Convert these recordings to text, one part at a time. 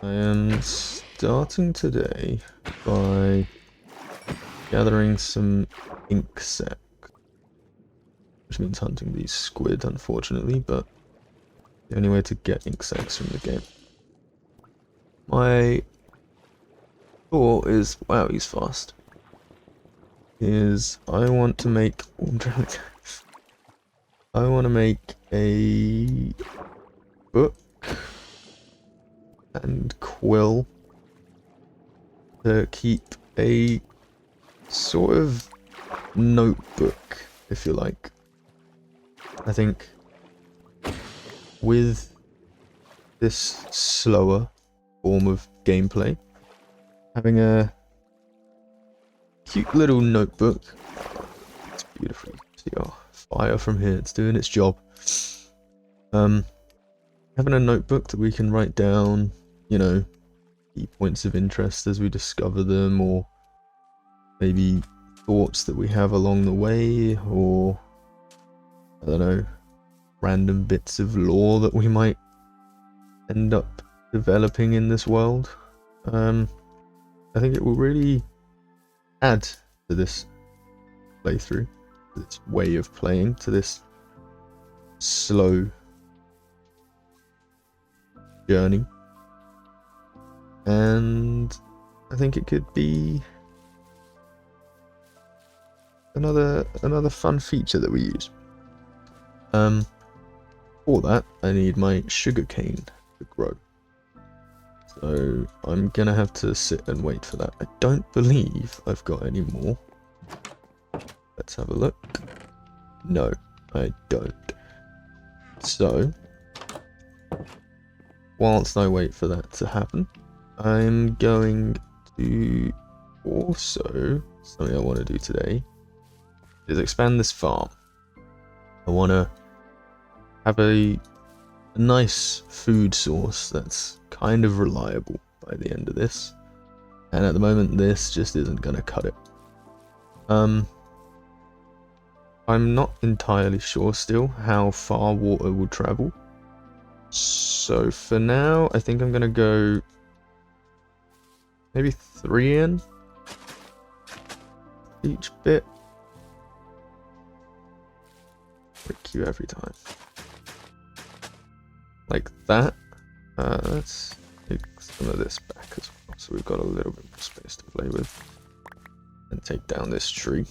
I am starting today by gathering some ink sac, which means hunting these squid, unfortunately, but the only way to get ink sacs from the game. My thought is, wow, he's fast, is I want to make, I want to make a book and quill to keep a sort of notebook, if you like. I think with this slower form of gameplay, having a cute little notebook, it's beautiful. See our fire from here, it's doing its job. Having a notebook that we can write down, you know, key points of interest as we discover them, or maybe thoughts that we have along the way, or I don't know, random bits of lore that we might end up developing in this world. I think it will really add to this playthrough, to this way of playing, to this slow journey, and I think it could be another fun feature that we use. For that I need my sugarcane to grow, so I'm gonna have to sit and wait for that. I don't believe I've got any more. Let's have a look. No, I don't. So whilst I wait for that to happen, I'm going to also, something I want to do today is expand this farm. I want to have a nice food source that's kind of reliable by the end of this, and at the moment this just isn't going to cut it. I'm not entirely sure still how far water will travel. So for now, I think I'm gonna go maybe 3 in each bit. Break you every time. Like that. Let's take some of this back as well, so we've got a little bit more space to play with. And take down this tree.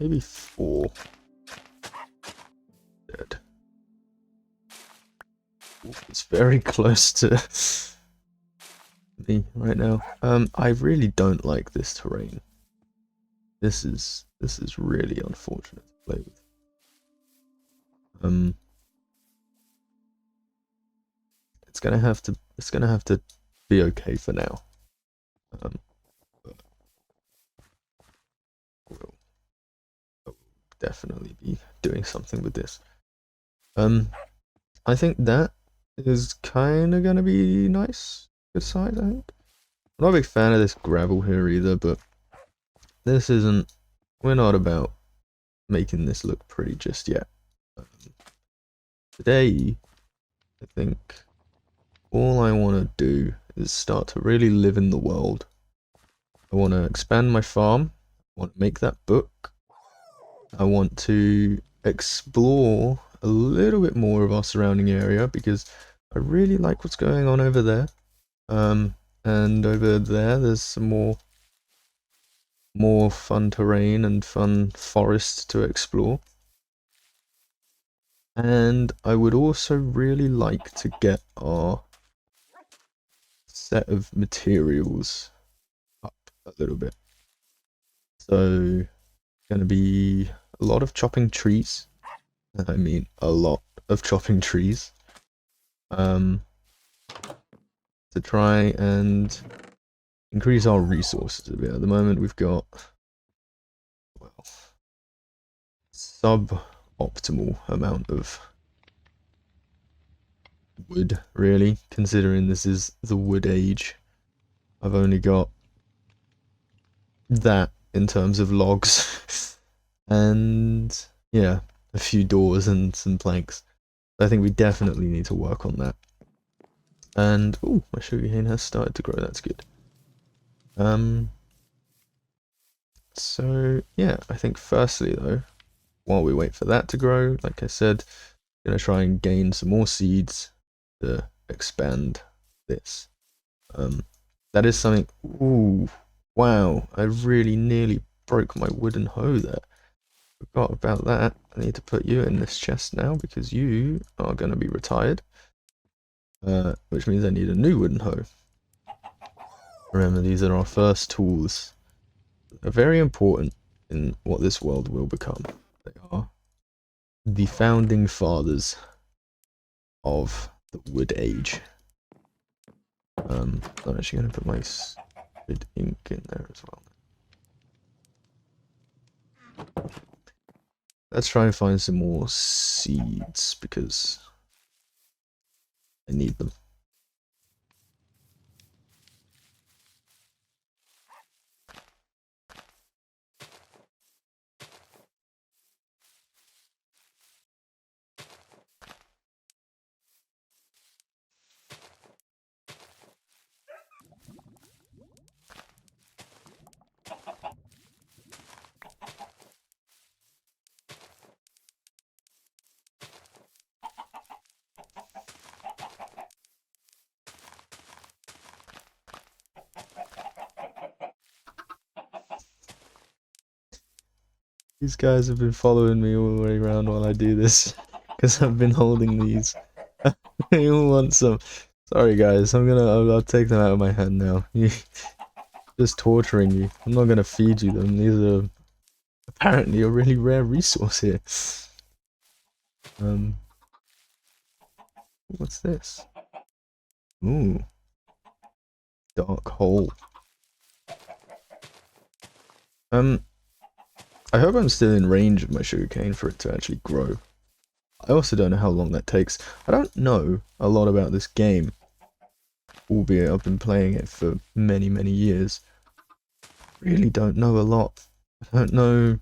Maybe 4. Dead. Ooh, it's very close to me right now. I really don't like this terrain. This is really unfortunate to play with. It's gonna have to be okay for now. But we'll definitely be doing something with this. I think that is kind of gonna be nice. Good size, I think. I'm not a big fan of this gravel here either, but this isn't. We're not about making this look pretty just yet. Today, I think all I want to do is start to really live in the world. I want to expand my farm. I want to make that book. I want to explore a little bit more of our surrounding area because I really like what's going on over there. And over there, there's some more fun terrain and fun forests to explore. And I would also really like to get our set of materials up a little bit. So, going to be a lot of chopping trees. I mean, a lot of chopping trees. To try and increase our resources a bit. At the moment, we've got, well, suboptimal amount of wood, really, considering this is the wood age. I've only got that in terms of logs and yeah, a few doors and some planks. I think we definitely need to work on that. And oh, my sugarcane has started to grow. That's good. So yeah, I think firstly though, while we wait for that to grow, like I said, I'm gonna try and gain some more seeds to expand this. That is something. Ooh, wow! I really nearly broke my wooden hoe there. Forgot about that. I need to put you in this chest now because you are gonna be retired. Which means I need a new wooden hoe. Remember, these are our first tools. They're very important in what this world will become. They are the founding fathers of the wood age. I'm actually going to put my red ink in there as well. Let's try and find some more seeds because I need them. These guys have been following me all the way around while I do this because I've been holding these. They all want some. Sorry guys, I'll take them out of my hand now. Just torturing you. I'm not gonna feed you them. These are apparently a really rare resource here. What's this? Ooh. Dark hole. I hope I'm still in range of my sugarcane for it to actually grow. I also don't know how long that takes. I don't know a lot about this game, albeit I've been playing it for many, many years. Really don't know a lot. I don't know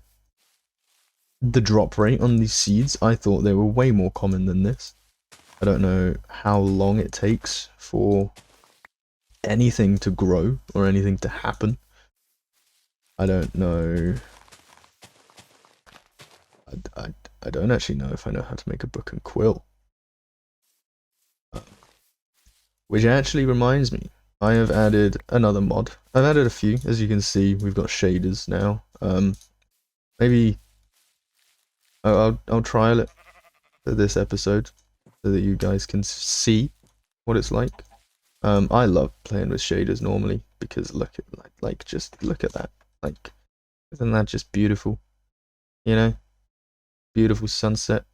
the drop rate on these seeds. I thought they were way more common than this. I don't know how long it takes for anything to grow or anything to happen. I don't know. I don't actually know if I know how to make a book and quill. Which actually reminds me, I have added another mod. I've added a few, as you can see. We've got shaders now. Maybe I'll trial it for this episode so that you guys can see what it's like. I love playing with shaders normally because look at like just look at that. Like, isn't that just beautiful? You know, beautiful sunset.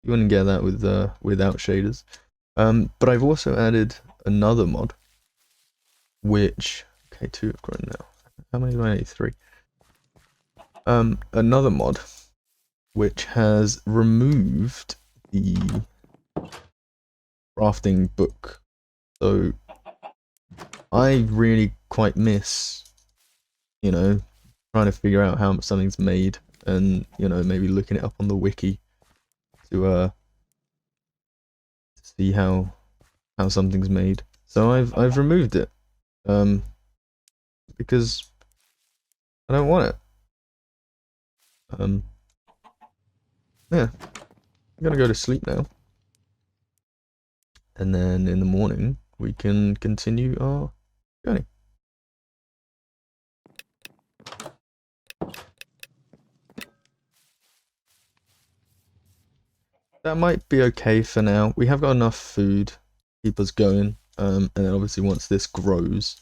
You wouldn't get that with without shaders. But I've also added another mod, which okay, 2 have grown now. How many do I need? 3. Another mod which has removed the crafting book. So I really quite miss, you know, trying to figure out how something's made and, you know, maybe looking it up on the wiki to see how something's made. So I've removed it. Because I don't want it. Yeah. I'm gonna go to sleep now. And then in the morning we can continue our journey. That might be okay for now. We have got enough food to keep us going. And then obviously once this grows,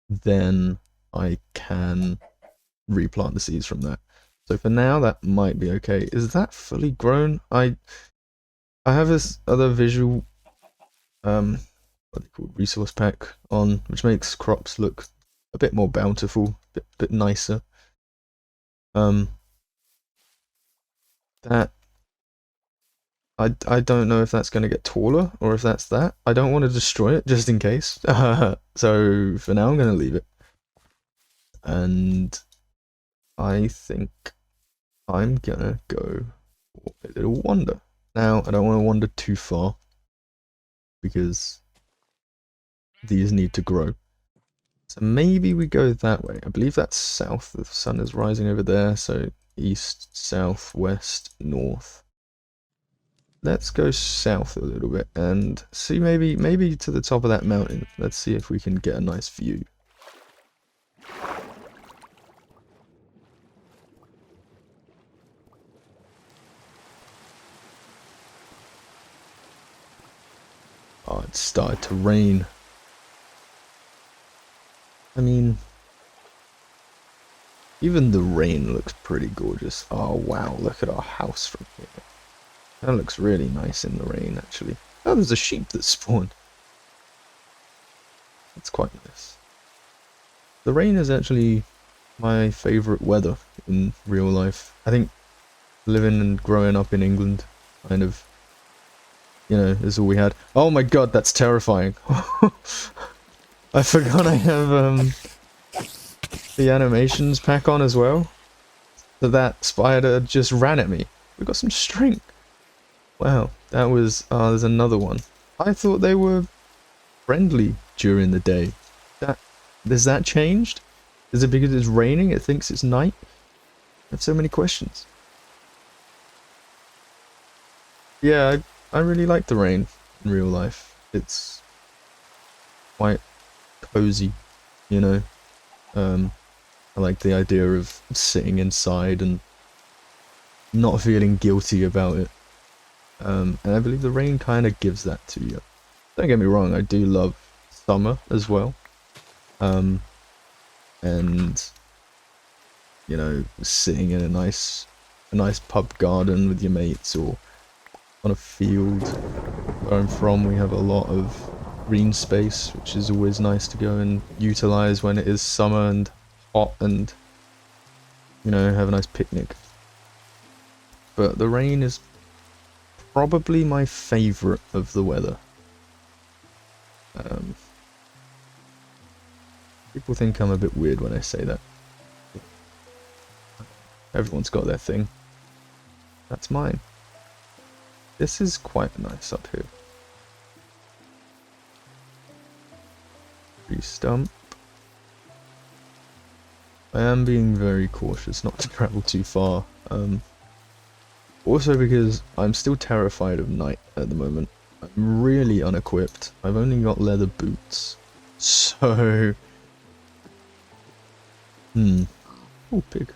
then I can replant the seeds from that. So for now, that might be okay. Is that fully grown? I have this other visual, what they call resource pack on, which makes crops look a bit more bountiful, bit nicer. That I don't know if that's going to get taller or if that's that. I don't want to destroy it just in case. So for now, I'm going to leave it. And I think I'm gonna go for a little wander. Now, I don't want to wander too far because these need to grow. So maybe we go that way. I believe that's south. The sun is rising over there, so east, south, west, north. Let's go south a little bit and see maybe to the top of that mountain. Let's see if we can get a nice view. Oh, it started to rain. I mean, even the rain looks pretty gorgeous. Oh wow, look at our house from here. That looks really nice in the rain, actually. Oh, there's a sheep that spawned. That's quite nice. The rain is actually my favourite weather in real life. I think living and growing up in England kind of, you know, is all we had. Oh my god, that's terrifying. I forgot I have the animations pack on as well. So that spider just ran at me. We got some strength. Wow, that was there's another one. I thought they were friendly during the day. Has that changed? Is it because it's raining? It thinks it's night? I have so many questions. Yeah, I really like the rain in real life. It's quite cozy, you know. I like the idea of sitting inside and not feeling guilty about it. And I believe the rain kind of gives that to you. Don't get me wrong, I do love summer as well. And you know, sitting in a nice pub garden with your mates or on a field. Where I'm from, we have a lot of green space, which is always nice to go and utilize when it is summer and hot and, you know, have a nice picnic. But the rain is probably my favorite of the weather. People think I'm a bit weird when I say that. Everyone's got their thing. That's mine. This is quite nice up here. Tree stump. I am being very cautious not to travel too far. Also because I'm still terrified of night at the moment. I'm really unequipped. I've only got leather boots. So... Oh, pig.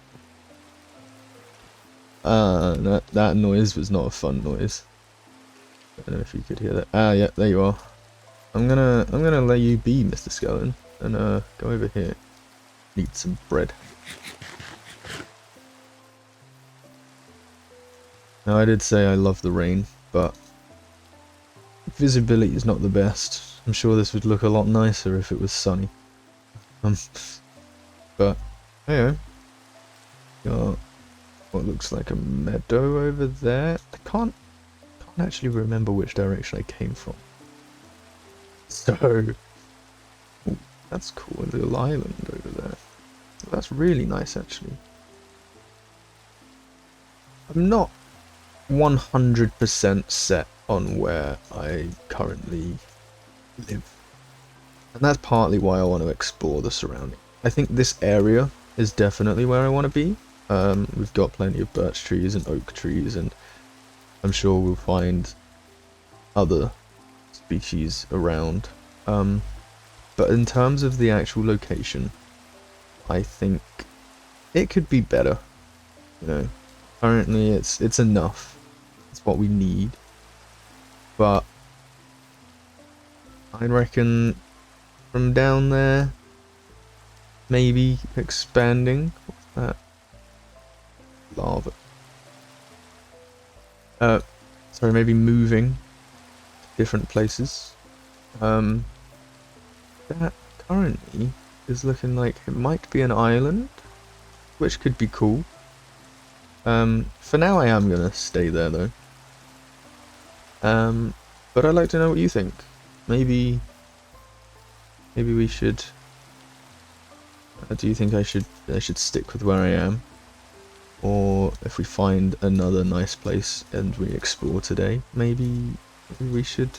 That noise was not a fun noise. I don't know if you could hear that. Ah, yeah, there you are. I'm gonna let you be, Mr. Skeleton, and go over here. Need some bread. Now I did say I love the rain, but visibility is not the best. I'm sure this would look a lot nicer if it was sunny. But anyway, got what looks like a meadow over there. I can't actually remember which direction I came from. So that's cool. A little island over there. That's really nice, actually. I'm not 100% set on where I currently live. And that's partly why I want to explore the surrounding. I think this area is definitely where I want to be. We've got plenty of birch trees and oak trees, and I'm sure we'll find other species around. But in terms of the actual location, I think it could be better. You know, currently it's enough. It's what we need. But I reckon from down there, maybe expanding. What's that? Lava. Sorry, maybe moving to different places. That currently is looking like it might be an island, which could be cool. For now I am gonna stay there though. But I'd like to know what you think. Maybe we should. Do you think I should stick with where I am, or if we find another nice place and we explore today, maybe we should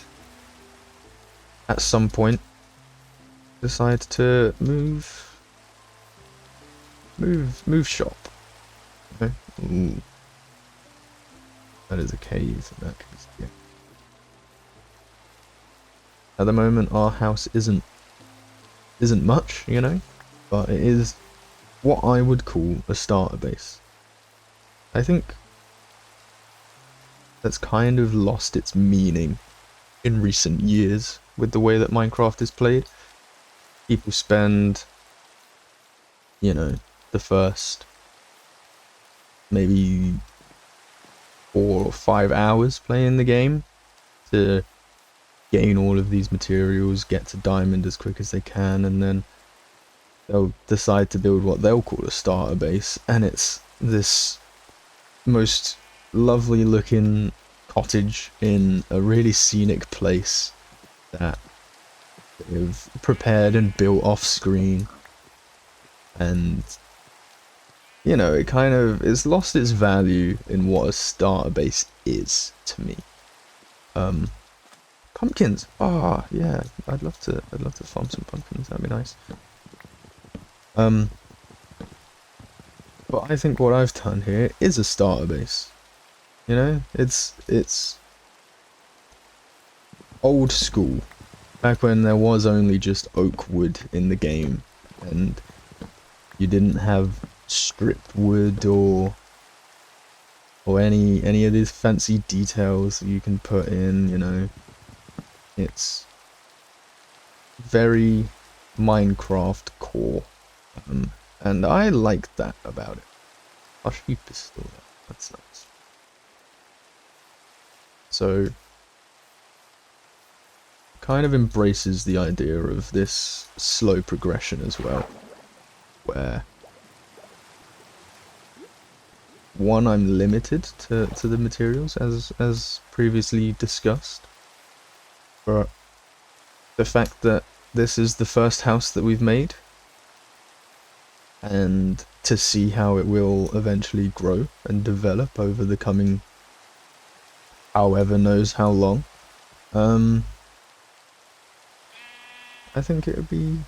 at some point decide to move shop. Okay. Ooh. That is a cave in that case. Yeah. At the moment our house isn't much, you know, but it is what I would call a starter base. I think that's kind of lost its meaning in recent years with the way that Minecraft is played. People spend, you know, the first maybe 4 or 5 hours playing the game to gain all of these materials, get to diamond as quick as they can, and then they'll decide to build what they'll call a starter base, and it's this most lovely looking cottage in a really scenic place that they've prepared and built off screen, and you know, it kind of it's lost its value in what a starter base is to me. Pumpkins. Ah, oh, yeah. I'd love to farm some pumpkins. That'd be nice. But I think what I've done here is a starter base. You know, it's old school. Back when there was only just oak wood in the game, and you didn't have strip wood or any of these fancy details that you can put in, you know. It's very Minecraft core, and I like that about it. Our sheep is still there. That's nice. So, kind of embraces the idea of this slow progression as well, where one, I'm limited to the materials as previously discussed. But the fact that this is the first house that we've made, and to see how it will eventually grow and develop over the coming however knows how long, I think it would be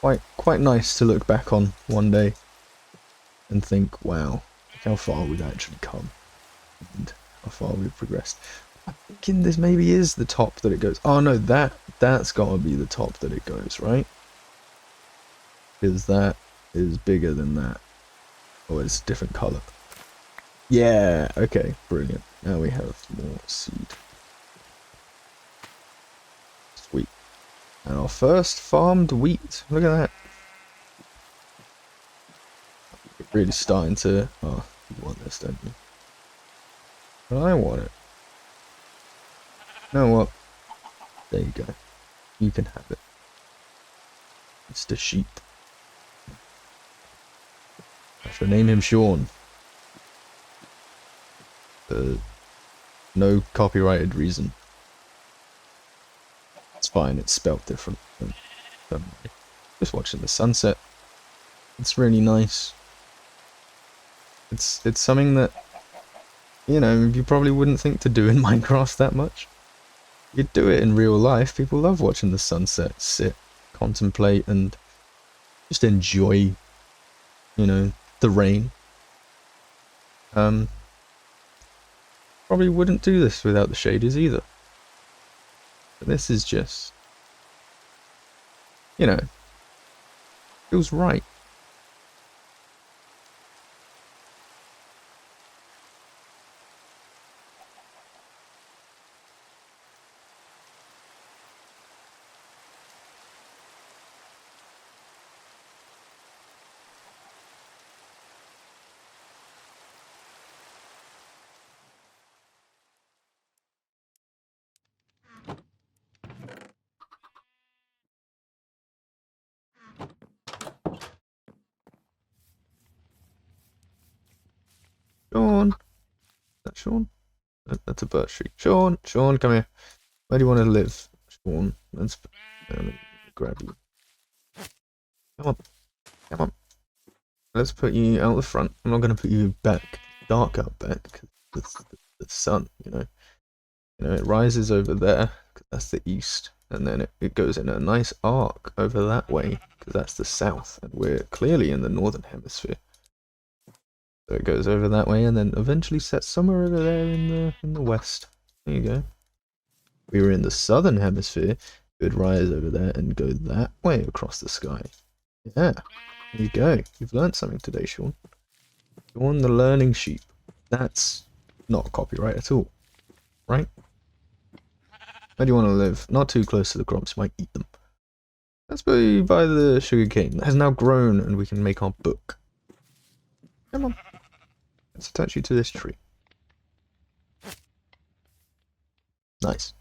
quite nice to look back on one day and think, wow, look how far we've actually come and how far we've progressed. I'm thinking this maybe is the top that it goes. Oh no, that's gotta be the top that it goes, right? Because that is bigger than that. Oh, it's a different colour. Yeah, okay, brilliant. Now we have more seed. And our first farmed wheat. Look at that. It's really starting to... Oh, you want this, don't you? But I want it. You know what? There you go. You can have it. Mr. Sheep. I shall name him Sean. No copyrighted reason. It's fine, it's spelled different. Just watching the sunset. It's really nice. It's something that, you know, you probably wouldn't think to do in Minecraft that much. You'd do it in real life. People love watching the sunset, sit, contemplate, and just enjoy, you know, the rain. Probably wouldn't do this without the shaders either. But this is just, you know, feels right. Sean? Is that Sean? That's a birch tree. Sean, come here. Where do you want to live? Sean, let's grab you. Come on. Let's put you out the front. I'm not going to put you back, dark out back, because the sun, you know. It rises over there, because that's the east, and then it goes in a nice arc over that way, because that's the south, and we're clearly in the northern hemisphere. So it goes over that way, and then eventually sets somewhere over there in the west. There you go. If we were in the southern hemisphere, it would rise over there and go that way across the sky. Yeah, there you go. You've learned something today, Sean. Sean the learning sheep. That's not copyright at all, right? Where do you want to live? Not too close to the crops, might eat them. Let's be by the sugarcane that has now grown, and we can make our book. Come on. Let's attach you to this tree. Nice.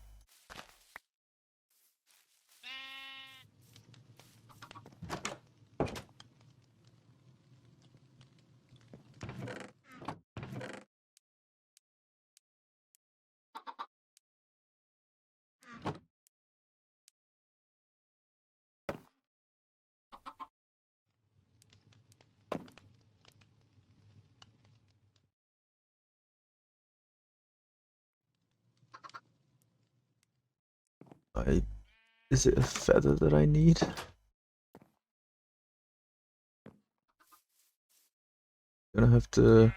Is it a feather that I need? Gonna have to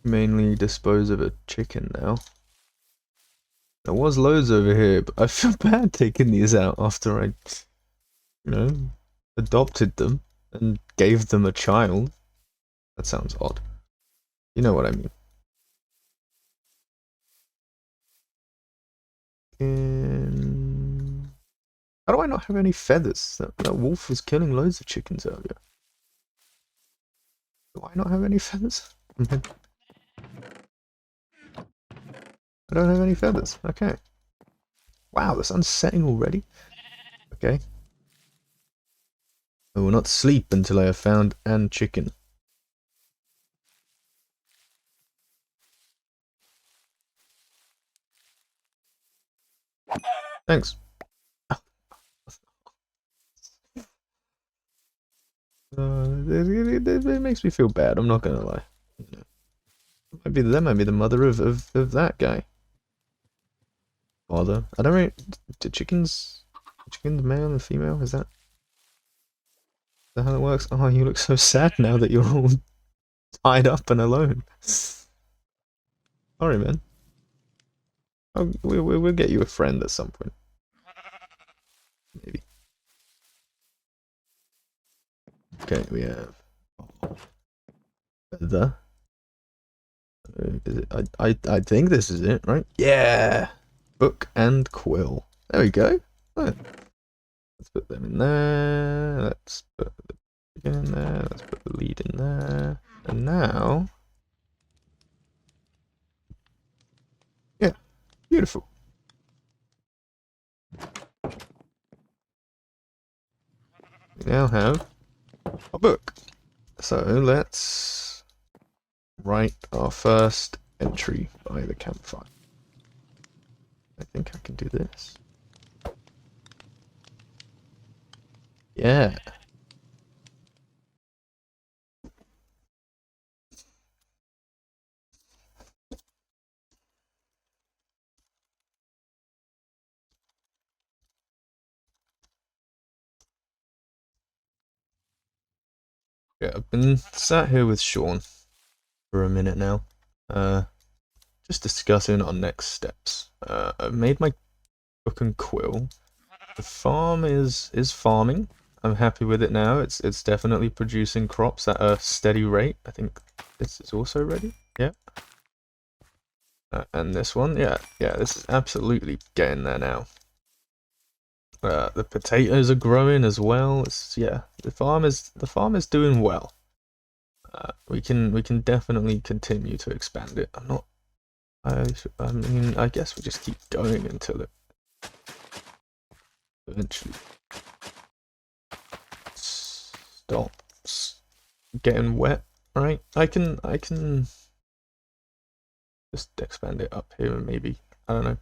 mainly dispose of a chicken now. There was loads over here, but I feel bad taking these out after I, you know, adopted them and gave them a child. That sounds odd. You know what I mean. How do I not have any feathers? That wolf was killing loads of chickens earlier. Do I not have any feathers? I don't have any feathers. Okay. Wow, the sun's setting already. Okay. I will not sleep until I have found an chicken. Thanks. It makes me feel bad, I'm not gonna lie. That might be the mother of that guy. Father. I don't really... Do chickens male and female? Is that how that works? Oh, you look so sad now that you're all tied up and alone. Sorry, man. Oh, we'll get you a friend at some point. Maybe. Okay, we have feather. Is it? I think this is it, right? Yeah. Book and quill. There we go. Oh, let's put them in there. Let's put the chicken in there. Let's put the lead in there. And now, yeah, beautiful. We now have a book. So let's write our first entry by the campfire. I think I can do this. Yeah. Yeah, I've been sat here with Sean for a minute now, just discussing our next steps. I've made my book and quill. The farm is farming. I'm happy with it now. It's definitely producing crops at a steady rate. I think this is also ready. Yeah. And this one, yeah, this is absolutely getting there now. The potatoes are growing as well. The farm is doing well. We can definitely continue to expand it. I mean, I guess we just keep going until it eventually stops getting wet, right? I can just expand it up here and maybe, I don't know.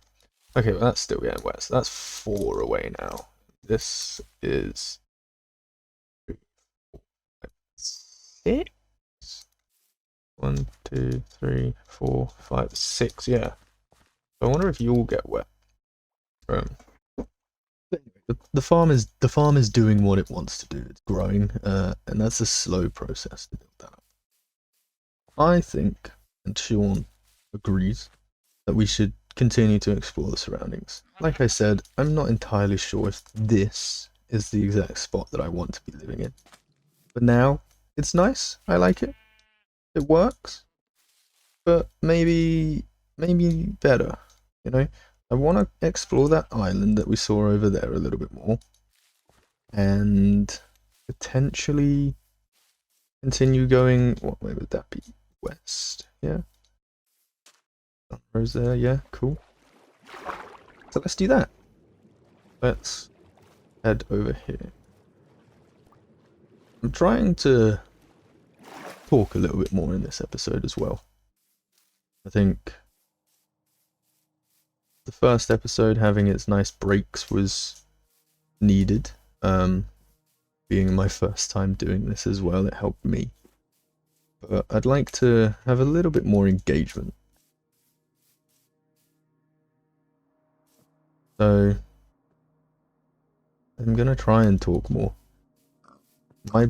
Okay, well that's still getting wet, so that's 4 away now. This is 6. 1, 2, 3, 4, 5, 6. Yeah. I wonder if you all get wet. The farm is doing what it wants to do. It's growing, and that's a slow process to build that up. I think, and Sean agrees, that we should continue to explore the surroundings. Like I said, I'm not entirely sure if this is the exact spot that I want to be living in. But now, it's nice. I like it. It works. But maybe better, you know? I want to explore that island that we saw over there a little bit more. And potentially continue going, what way would that be? West, yeah. Rose there, yeah, cool. So let's do that. Let's head over here. I'm trying to talk a little bit more in this episode as well. I think the first episode having its nice breaks was needed. Being my first time doing this as well, it helped me. But I'd like to have a little bit more engagement. So I'm gonna try and talk more. My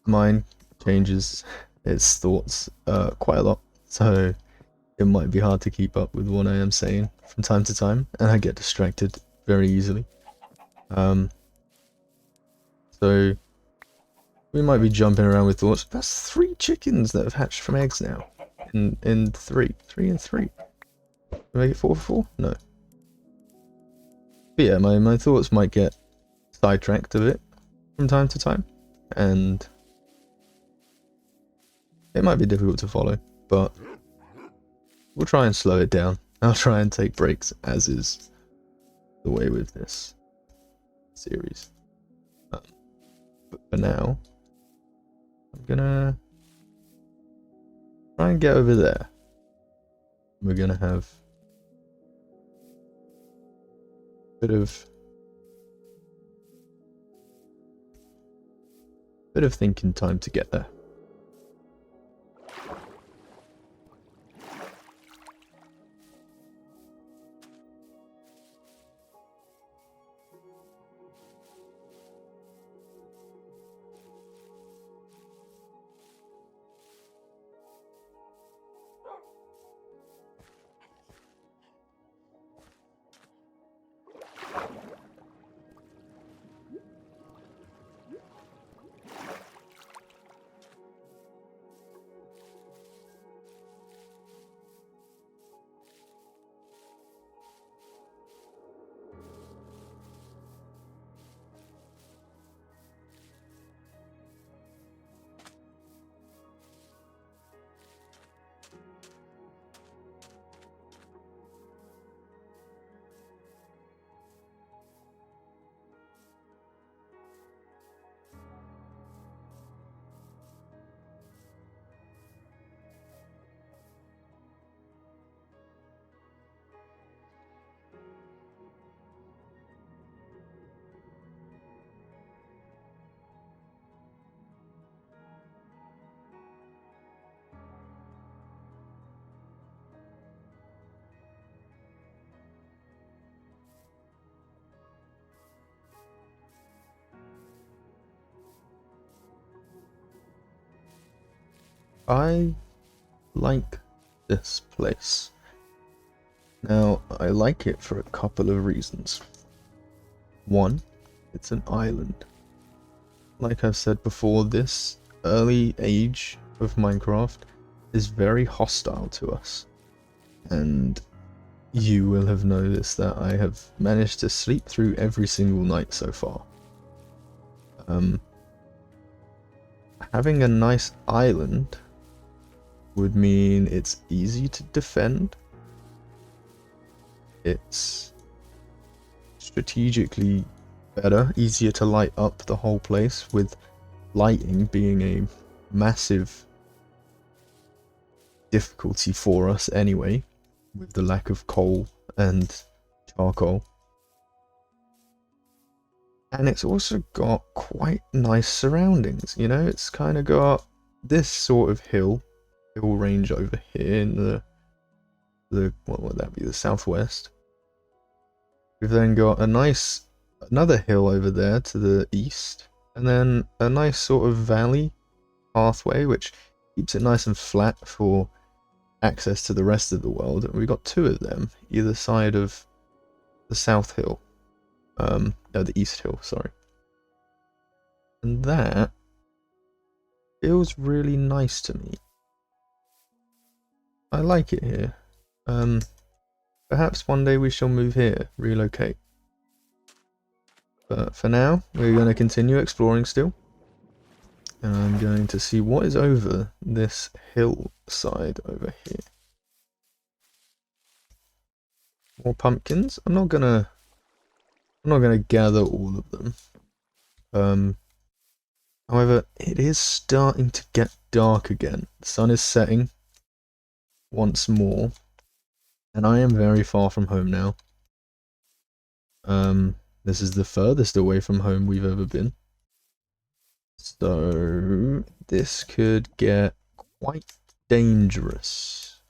mind changes its thoughts quite a lot, so it might be hard to keep up with what I am saying from time to time, and I get distracted very easily. So we might be jumping around with thoughts. That's 3 chickens that have hatched from eggs now. In 3 and 3. Make it 4 for 4? No. But yeah, my thoughts might get sidetracked a bit from time to time, and it might be difficult to follow, but we'll try and slow it down. I'll try and take breaks, as is the way with this series. But for now, I'm gonna try and get over there. We're gonna have a bit of thinking time to get there. I like this place. Now, I like it for a couple of reasons. One, it's an island. Like I've said before, this early age of Minecraft is very hostile to us. And you will have noticed that I have managed to sleep through every single night so far. Having a nice island would mean it's easy to defend. It's strategically better, easier to light up the whole place, with lighting being a massive difficulty for us anyway, with the lack of coal and charcoal. And it's also got quite nice surroundings, you know, it's kind of got this sort of hill range over here in the what would that be, the southwest. We've then got another hill over there to the east, and then a nice sort of valley pathway which keeps it nice and flat for access to the rest of the world. And we've got two of them either side of the south hill, no, the east hill, sorry. And that feels really nice to me. I like it here. Perhaps one day we shall move here, relocate. But for now, we're going to continue exploring still. And I'm going to see what is over this hillside over here. More pumpkins. I'm not gonna gather all of them. However, it is starting to get dark again. The sun is setting once more, and I am very far from home now. This is the furthest away from home we've ever been. So this could get quite dangerous.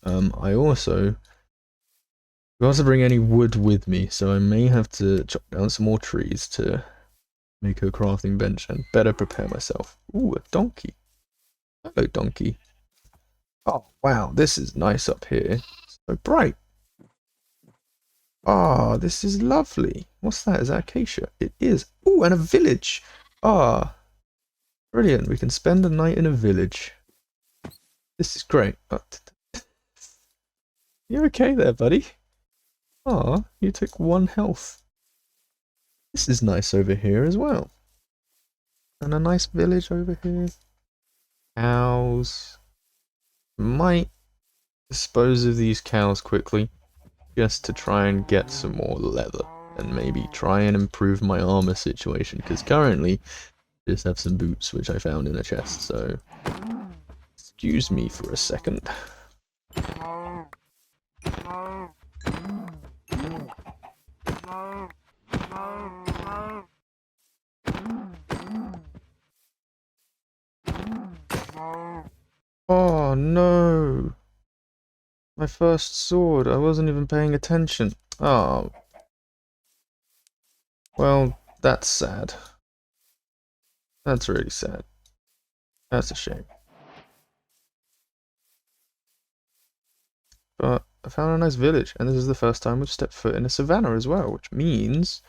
I also forgot to bring any wood with me, so I may have to chop down some more trees to make a crafting bench and better prepare myself. Ooh, a donkey. Hello, donkey. Oh, wow, this is nice up here. So bright. Ah, this is lovely. What's that? Is that acacia? It is. Ooh, and a village. Ah, brilliant. We can spend a night in a village. This is great. You okay there, buddy? Ah, you took 1 health. This is nice over here as well. And a nice village over here. Cows. Might dispose of these cows quickly, just to try and get some more leather. And maybe try and improve my armor situation, because currently I just have some boots which I found in a chest, so excuse me for a second. Oh no! My first sword, I wasn't even paying attention. Oh. Well, that's sad. That's really sad. That's a shame. But I found a nice village, and this is the first time we've stepped foot in a savannah as well, which means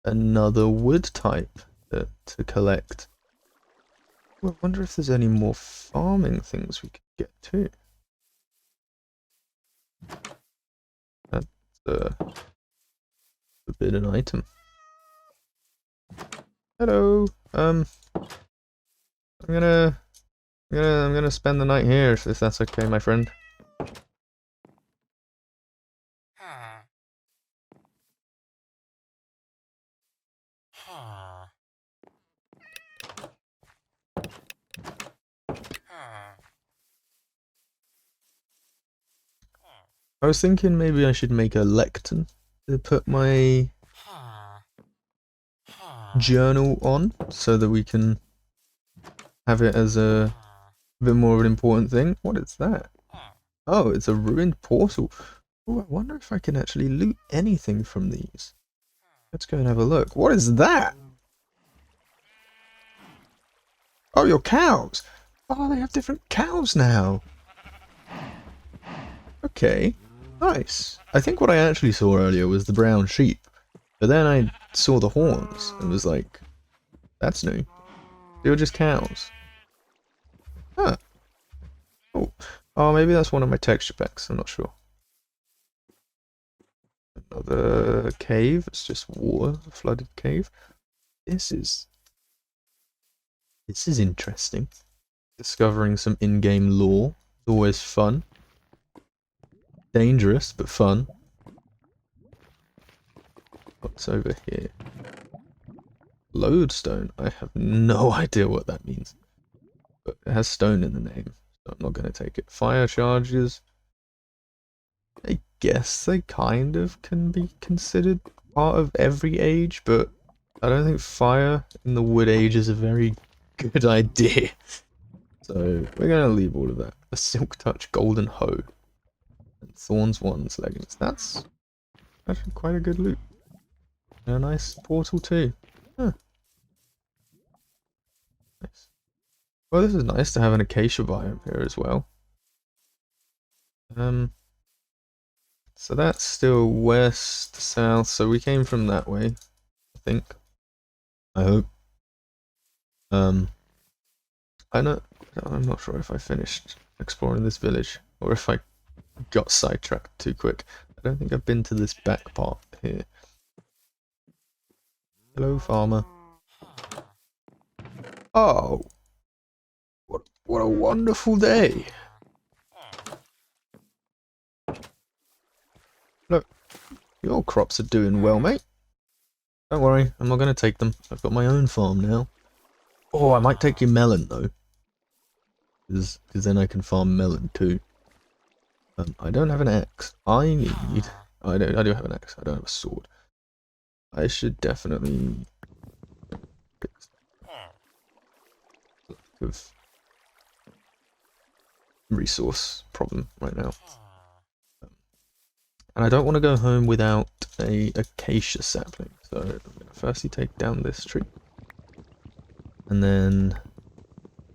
another wood type to collect. Well, I wonder if there's any more farming things we could get to. That's a forbidden item. Hello. I'm gonna spend the night here if that's okay, my friend. I was thinking maybe I should make a lectern to put my journal on, so that we can have it as a bit more of an important thing. What is that? Oh, it's a ruined portal. Oh, I wonder if I can actually loot anything from these. Let's go and have a look. What is that? Oh, your cows! Oh, they have different cows now. Okay, nice. I think what I actually saw earlier was the brown sheep, but then I saw the horns and was like, that's new. They were just cows. Huh. Oh. Oh, maybe that's one of my texture packs, I'm not sure. Another cave, it's just water, a flooded cave. This is interesting. Discovering some in-game lore is always fun. Dangerous, but fun. What's over here? Lodestone. I have no idea what that means. But it has stone in the name, so I'm not going to take it. Fire charges. I guess they kind of can be considered part of every age, but I don't think fire in the wood age is a very good idea. So we're going to leave all of that. A silk touch golden hoe. And thorns one's leggings. That's actually quite a good loot. And a nice portal too. Huh. Nice. Well, this is nice to have an acacia biome here as well. So that's still west, south, so we came from that way, I think. I hope. I'm not sure if I finished exploring this village, or if I got sidetracked too quick. I don't think I've been to this back part here. Hello, farmer. Oh! What a wonderful day! Look, your crops are doing well, mate. Don't worry, I'm not going to take them. I've got my own farm now. Oh, I might take your melon, though. Because then I can farm melon, too. I don't have an axe. I do have an axe. I don't have a sword. I should definitely fix the lack of resource problem right now. And I don't want to go home without a acacia sapling. So I'm going to firstly take down this tree. And then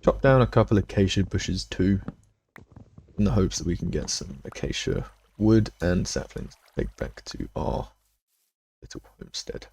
chop down a couple of acacia bushes too. In the hopes that we can get some acacia wood and saplings to take back to our little homestead.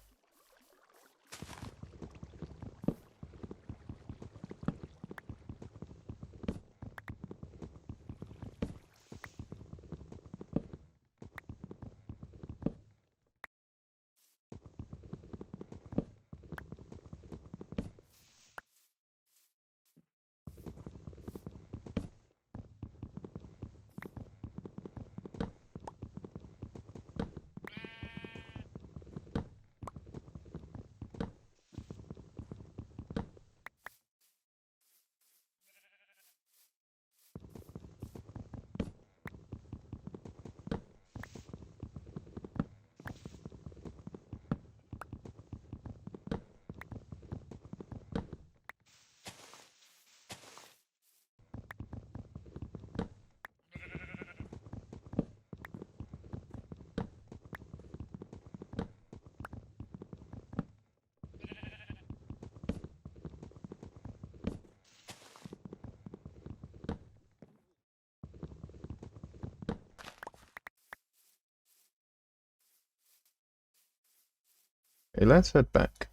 Okay, let's head back.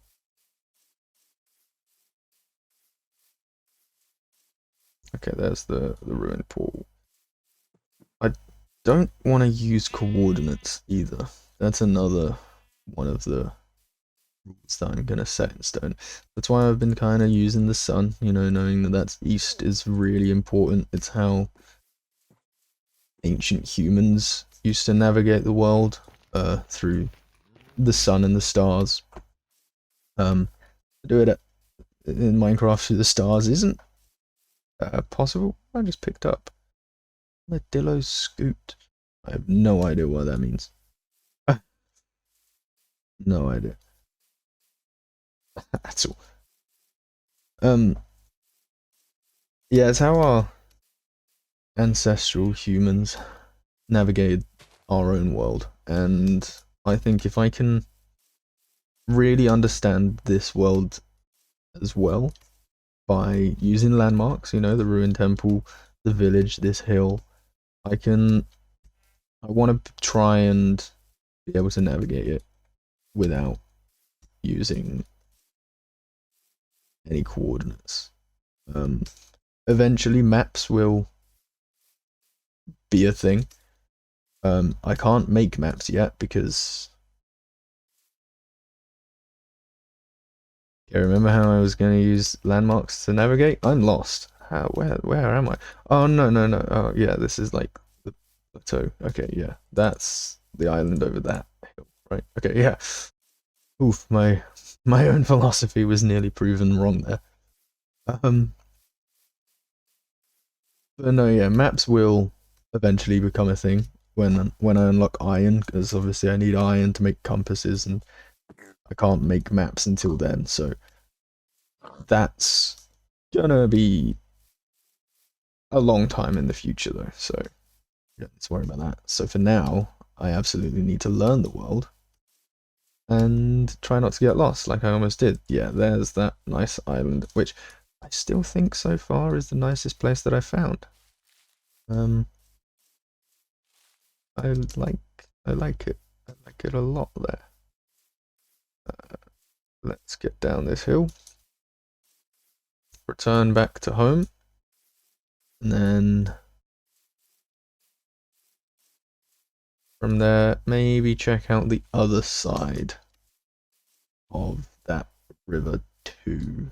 Okay, there's the ruined pool. I don't want to use coordinates either. That's another one of the rules that I'm going to set in stone. That's why I've been kind of using the sun, you know, knowing that that's east is really important. It's how ancient humans used to navigate the world, through the sun and the stars. To do it in Minecraft through the stars isn't possible. I just picked up Ladillo's scoot. I have no idea what that means. No idea. That's all. Yeah, it's how our ancestral humans navigated our own world, and I think if I can really understand this world as well, by using landmarks, you know, the ruined temple, the village, this hill. I want to try and be able to navigate it without using any coordinates. Eventually maps will be a thing. I can't make maps yet because I remember how I was going to use landmarks to navigate? I'm lost. How? Where am I? Oh, no. Oh, yeah, this is like the plateau. Okay, yeah. That's the island over that hill, right? Okay, yeah. Oof, my own philosophy was nearly proven wrong there. But no, yeah, maps will eventually become a thing when I unlock iron, because obviously I need iron to make compasses, and I can't make maps until then, so that's gonna be a long time in the future though, so yeah, let's worry about that. So for now, I absolutely need to learn the world and try not to get lost like I almost did. Yeah, there's that nice island, which I still think so far is the nicest place that I found. I like it. I like it a lot there. Let's get down this hill. Return back to home. And then from there, maybe check out the other side of that river too.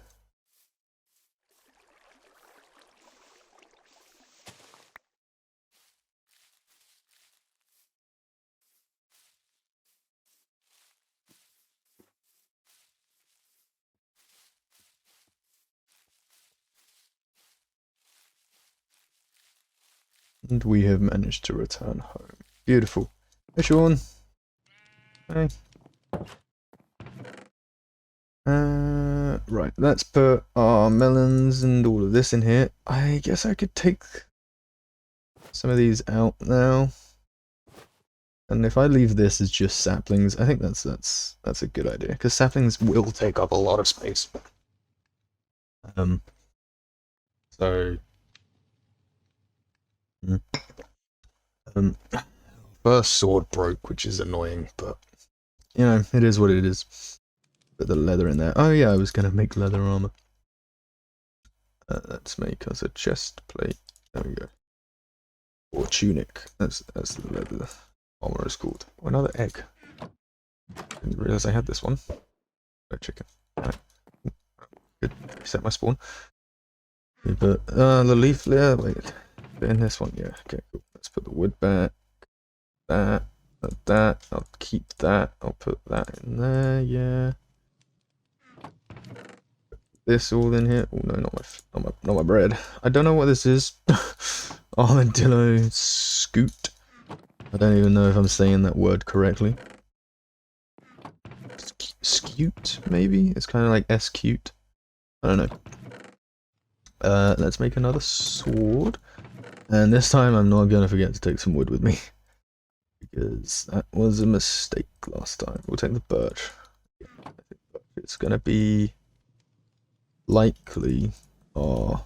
And we have managed to return home. Beautiful. Hey, Sean. Hey. Right, let's put our melons and all of this in here. I guess I could take some of these out now. And if I leave this as just saplings, I think that's a good idea, because saplings will take up a lot of space. So first sword broke, which is annoying, but you know, it is what it is. Put the leather in there. Oh yeah, I was gonna make leather armor. Let's make us a chest plate. There we go. Or tunic. That's the leather armor is called. Oh, another egg. Didn't realize I had this one. No chicken. Right. Good. Reset my spawn. But the leaf layer. Wait. In this one, yeah. Okay, cool. Let's put the wood back. That. I'll keep that. I'll put that in there. Yeah. This all in here. Oh no, not my bread. I don't know what this is. Armadillo scoot. I don't even know if I'm saying that word correctly. Scute, maybe? It's kind of like S-cute. I don't know. Let's make another sword. And this time I'm not gonna forget to take some wood with me. Because that was a mistake last time. We'll take the birch. Yeah, I think it's gonna be likely or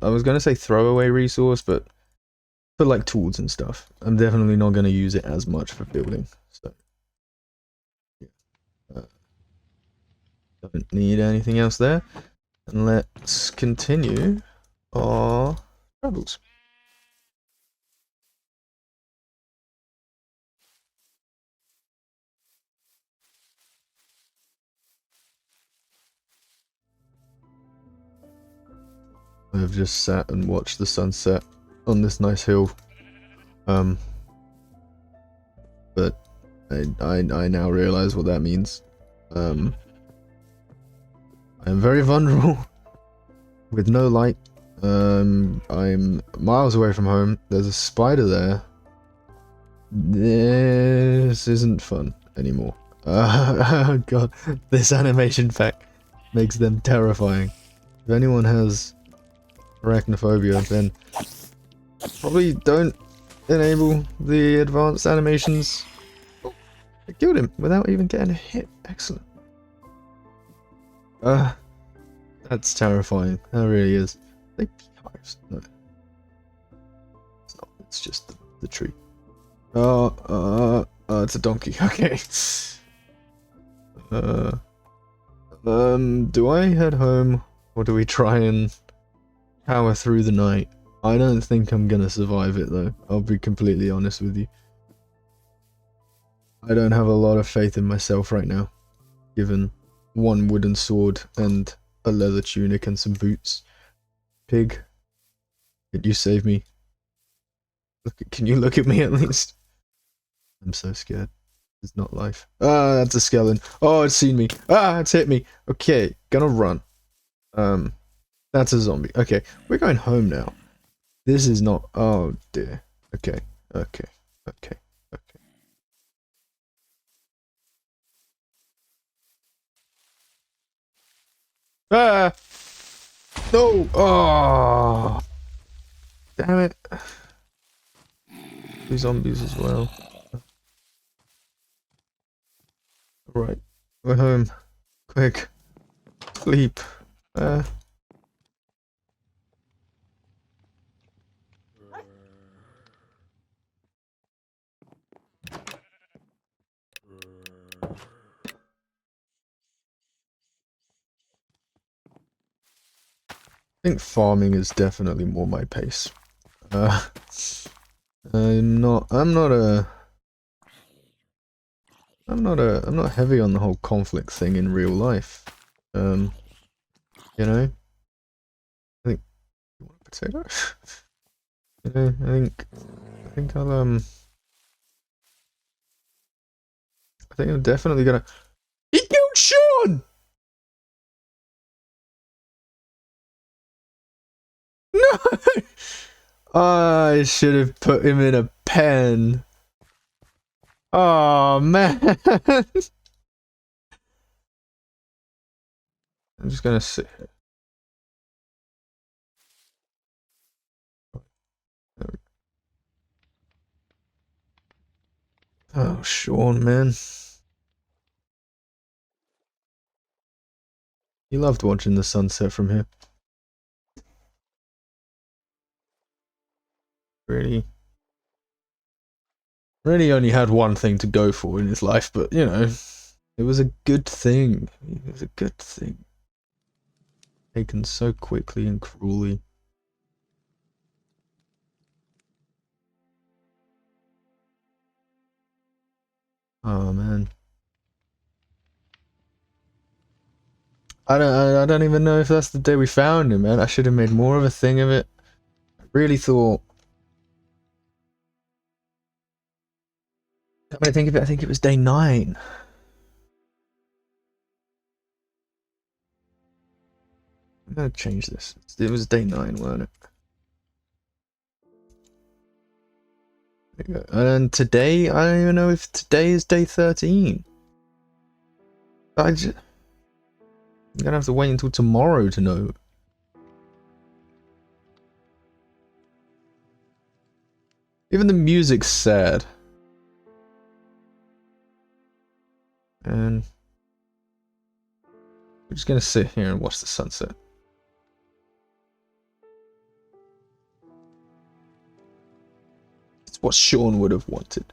I was gonna say throwaway resource, but for like tools and stuff, I'm definitely not gonna use it as much for building. So yeah, don't need anything else there. And let's continue our travels. I've just sat and watched the sunset on this nice hill. But I now realize what that means. I'm very vulnerable with no light. I'm miles away from home. There's a spider there. This isn't fun anymore. Oh god, this animation pack makes them terrifying. If anyone has arachnophobia, then probably don't enable the advanced animations. I killed him without even getting a hit. Excellent. That's terrifying. That really is. They beehives. No. It's not. It's just the tree. It's a donkey. Okay. Do I head home or do we try and power through the night? I don't think I'm gonna survive it though. I'll be completely honest with you. I don't have a lot of faith in myself right now, given one wooden sword and a leather tunic and some boots. Pig, could you save me? Can you look at me at least? I'm so scared. It's not life. Ah, that's a skeleton. Oh, it's seen me. Ah, it's hit me. Okay, gonna run. That's a zombie. Okay, we're going home now. This is not... Oh, dear. Okay, okay, okay, okay. Ah! No! Oh! Damn it. Two zombies as well. Right. We're home. Quick. Sleep. I think farming is definitely more my pace. I'm not heavy on the whole conflict thing in real life. You know? I think you want a potato? You know, I think I'm definitely gonna. He killed Sean! No! I should have put him in a pen. Oh man. I'm just gonna sit here. Oh, Sean, man. You loved watching the sunset from here. Really only had one thing to go for in his life, but you know, it was a good thing. It was a good thing. Taken so quickly and cruelly. Oh man. I don't even know if that's the day we found him, man. I should have made more of a thing of it. I really thought. When I think of it, I think it was day 9. I'm gonna change this. It was day 9, wasn't it? There you go. And today, I don't even know if today is day 13. I'm gonna have to wait until tomorrow to know. Even the music's sad. And we're just gonna sit here and watch the sunset. It's what Sean would have wanted.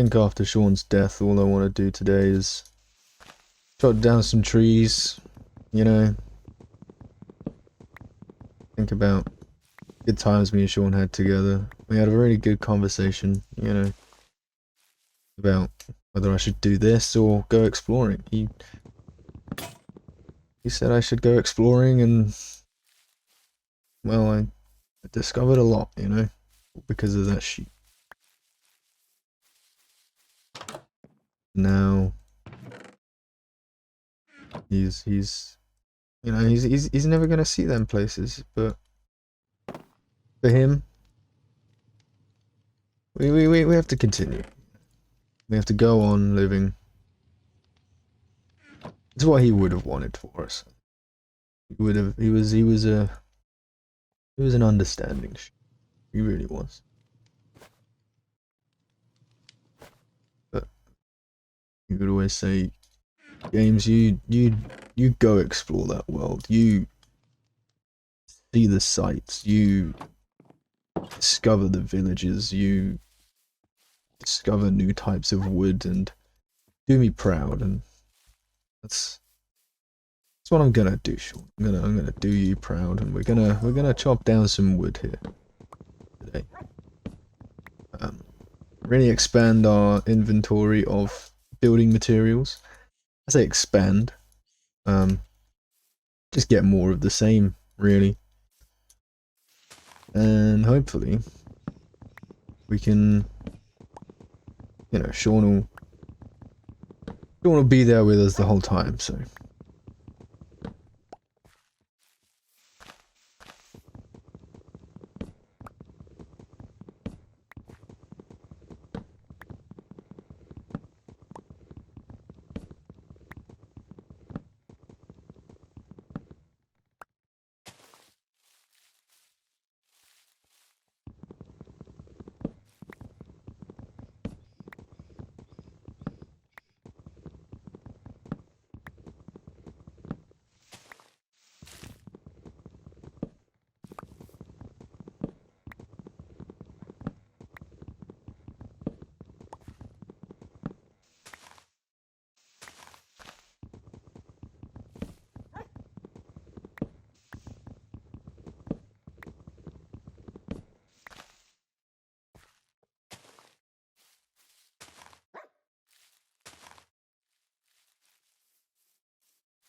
think after Sean's death, all I want to do today is chop down some trees, you know, think about good times me and Sean had together. We had a really good conversation, you know, about whether I should do this or go exploring. He said I should go exploring, and well, I discovered a lot, you know, because of that sheep. Now he's you know, he's never gonna see them places, but for him, we have to continue. We have to go on living. It's what he would have wanted for us. He was an understanding sheep. He really was. But you could always say, James, you go explore that world. You see the sights. You discover the villages. You discover new types of wood, and do me proud. And that's what I'm gonna do, Sean. I'm gonna do you proud, and we're gonna chop down some wood here today. Really expand our inventory of building materials. I say expand. Just get more of the same, really. And hopefully we can, you know, Sean will be there with us the whole time, so.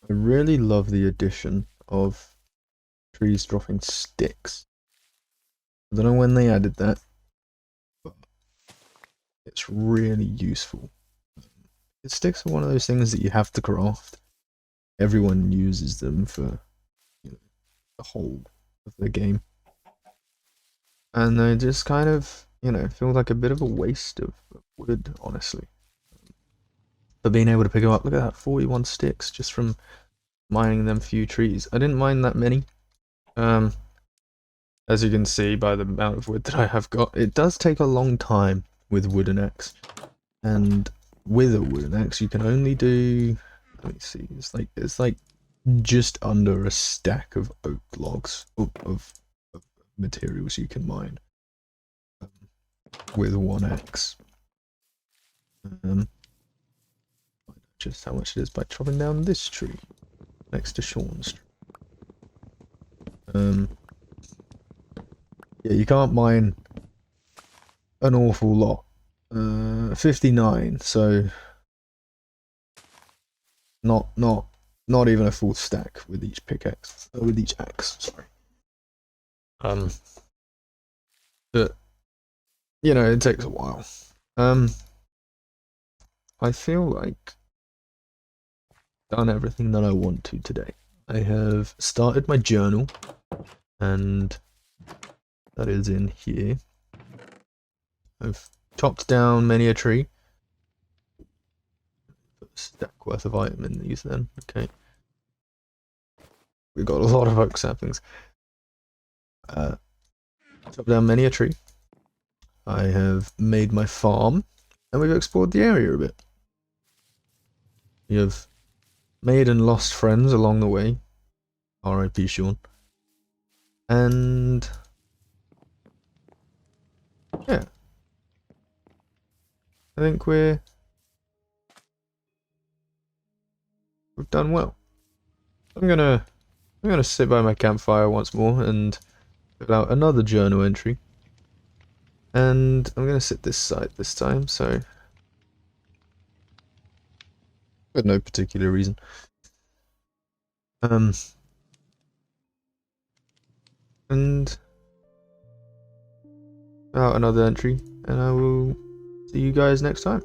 I really love the addition of trees dropping sticks. I don't know when they added that, but it's really useful. Sticks are one of those things that you have to craft. Everyone uses them for, you know, the whole of the game. And they just kind of, you know, feel like a bit of a waste of wood, honestly. But being able to pick them up, look at that, 41 sticks just from mining them few trees. I didn't mine that many. As you can see by the amount of wood that I have got, it does take a long time with wooden axe. And with a wooden axe, you can only do, let me see, it's like just under a stack of oak logs of materials you can mine with one axe. Just how much it is by chopping down this tree next to Sean's tree. Yeah, you can't mine an awful lot. 59, so not even a full stack with each pickaxe, with each axe, sorry. But you know, it takes a while. I feel like I've done everything that I want to today. I have started my journal, and that is in here. I've chopped down many a tree. Put a stack worth of item in these then, okay. We've got a lot of oak saplings. Chopped down many a tree. I have made my farm, and we've explored the area a bit. We have made and lost friends along the way. R.I.P. Sean. And yeah, think we've done well. I'm gonna sit by my campfire once more and fill out another journal entry. And I'm gonna sit this side this time, so for no particular reason. And out another entry, and I will see you guys next time.